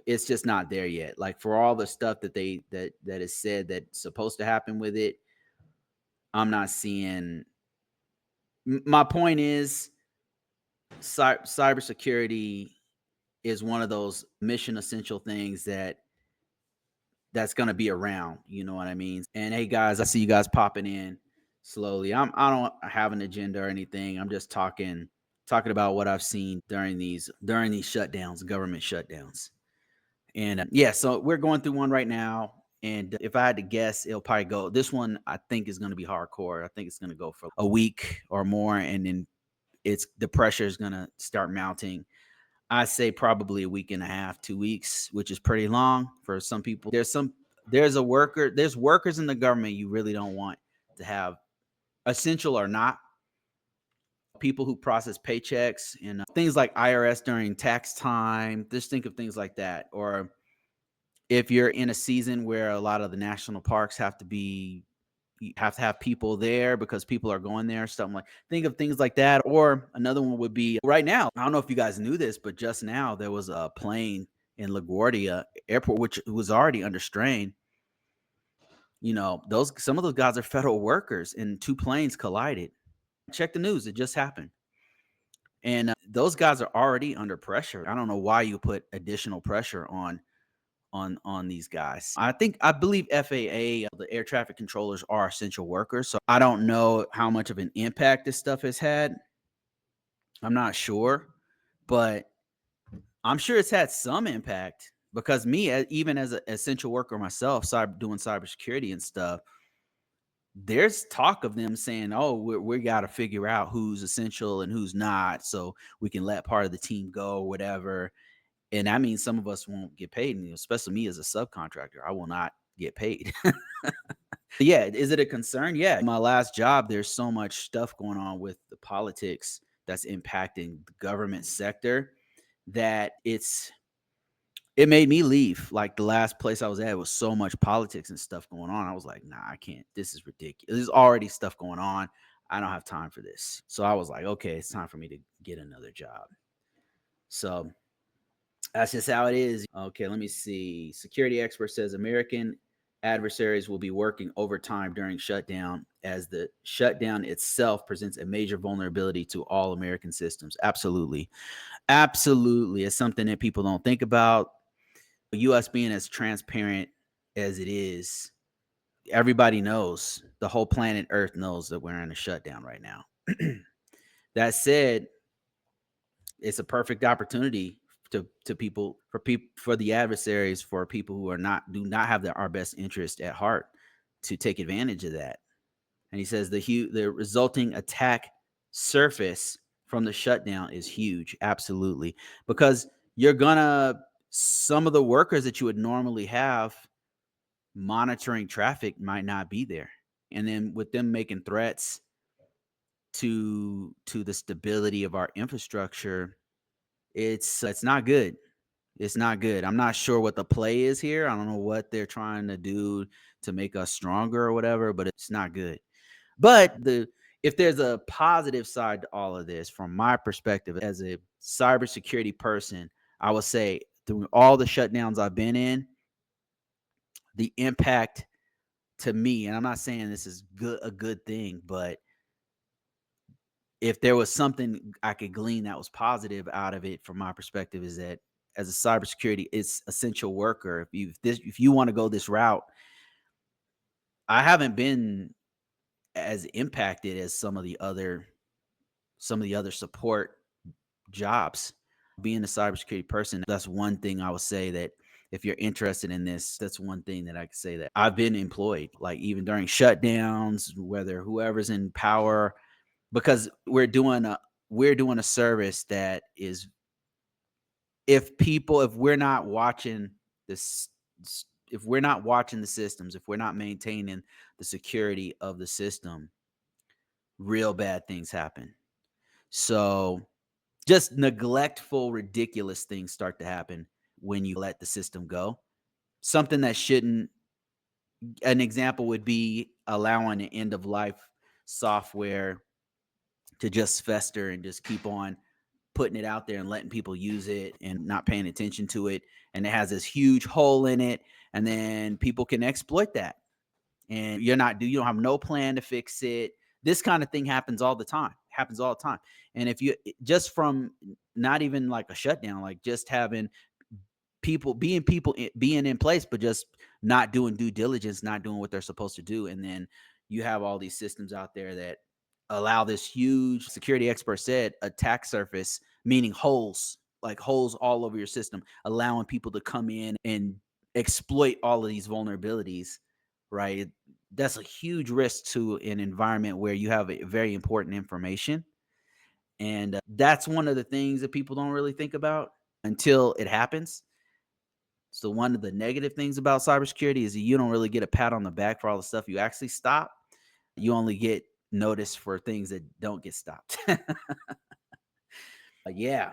It's just not there yet. Like for all the stuff that that is said that's supposed to happen with it, I'm not seeing. My point is, cybersecurity is one of those mission essential things that's going to be around. You know what I mean? And hey, guys, I see you guys popping in slowly. I don't have an agenda or anything. I'm just talking about what I've seen during these shutdowns, government shutdowns. And yeah, so we're going through one right now. And if I had to guess, it'll probably go. This one I think is going to be hardcore. I think it's going to go for a week or more, and then it's the pressure is going to start mounting. I say probably a week and a half, 2 weeks, which is pretty long for some people. There's workers in the government you really don't want to have, essential or not. People who process paychecks and things like IRS during tax time. Just think of things like that. Or if you're in a season where a lot of the national parks you have to have people there because people are going there, something like, think of things like that. Or another one would be right now. I don't know if you guys knew this, but just now there was a plane in LaGuardia Airport, which was already under strain. You know, some of those guys are federal workers, and two planes collided. Check the news; it just happened, and those guys are already under pressure. I don't know why you put additional pressure on these guys. I believe FAA, the air traffic controllers, are essential workers. So I don't know how much of an impact this stuff has had. I'm not sure, but I'm sure it's had some impact because even as an essential worker myself, doing cybersecurity and stuff, there's talk of them saying, "Oh, we got to figure out who's essential and who's not, so we can let part of the team go, or whatever." And that means some of us won't get paid, and especially me as a subcontractor, I will not get paid. Yeah, is it a concern? Yeah. My last job, there's so much stuff going on with the politics that's impacting the government sector that it made me leave. Like the last place I was at was so much politics and stuff going on. I was like, nah, I can't. This is ridiculous. There's already stuff going on. I don't have time for this. So I was like, okay, it's time for me to get another job. So that's just how it is. Okay, let me see. Security expert says American adversaries will be working overtime during shutdown as the shutdown itself presents a major vulnerability to all American systems. Absolutely. Absolutely. It's something that people don't think about. The US being as transparent as it is, everybody knows, the whole planet Earth knows that we're in a shutdown right now. That said, it's a perfect opportunity to people for the adversaries, for people who do not have our best interest at heart, to take advantage of that. And he says the resulting attack surface from the shutdown is huge. Absolutely. Because some of the workers that you would normally have monitoring traffic might not be there. And then with them making threats to the stability of our infrastructure, it's not good. It's not good. I'm not sure what the play is here. I don't know what they're trying to do to make us stronger or whatever, but it's not good. But if there's a positive side to all of this, from my perspective as a cybersecurity person, I would say through all the shutdowns I've been in, the impact to me, and I'm not saying this is a good thing, but if there was something I could glean that was positive out of it from my perspective, is that as a cybersecurity, it's essential worker. If you want to go this route, I haven't been as impacted as some of the other support jobs. Being a cybersecurity person, that's one thing I would say, that if you're interested in this, that's one thing that I could say, that I've been employed, like even during shutdowns, whether whoever's in power, because we're doing a service that is, if we're not watching this, if we're not watching the systems, if we're not maintaining the security of the system, real bad things happen. So just neglectful, ridiculous things start to happen when you let the system go. Something that shouldn't. An example would be allowing an end of life software to just fester and just keep on putting it out there and letting people use it and not paying attention to it. And it has this huge hole in it. And then people can exploit that. And you don't have no plan to fix it. This kind of thing happens all the time. Happens all the time. And if you just from not even like a shutdown, like just having being in place, but just not doing due diligence, not doing what they're supposed to do. And then you have all these systems out there that allow this huge, security expert said, attack surface, meaning holes, like holes all over your system, allowing people to come in and exploit all of these vulnerabilities, right? That's a huge risk to an environment where you have very important information. And that's one of the things that people don't really think about until it happens. So one of the negative things about cybersecurity is that you don't really get a pat on the back for all the stuff you actually stop. You only get noticed for things that don't get stopped. Yeah.